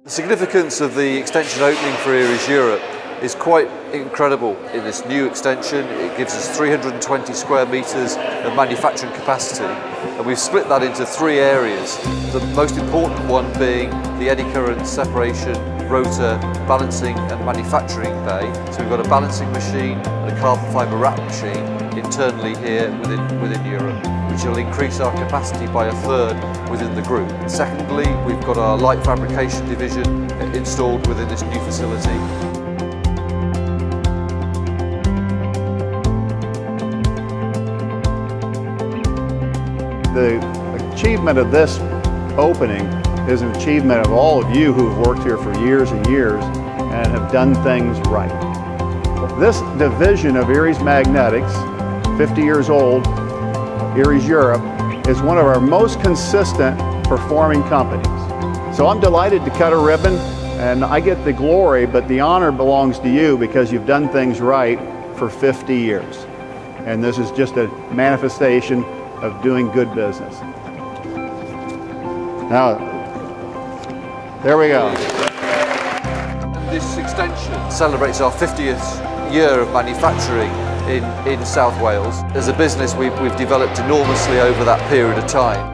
The significance of the extension opening for Eriez Europe is quite incredible in this new extension. It gives us 320 square metres of manufacturing capacity, and we've split that into three areas. The most important one being the eddy current separation, rotor, balancing and manufacturing bay. So we've got a balancing machine and a carbon fibre wrap machine internally here within Europe, which will increase our capacity by a third within the group. Secondly, we've got our light fabrication division installed within this new facility. The achievement of this opening is an achievement of all of you who've worked here for years and years and have done things right. This division of Eriez Magnetics, 50 years old, Eriez Europe, is one of our most consistent performing companies. So I'm delighted to cut a ribbon, and I get the glory, but the honor belongs to you because you've done things right for 50 years. And this is just a manifestation of doing good business. Now, there we go. This extension celebrates our 50th year of manufacturing in South Wales. As a business, we've developed enormously over that period of time.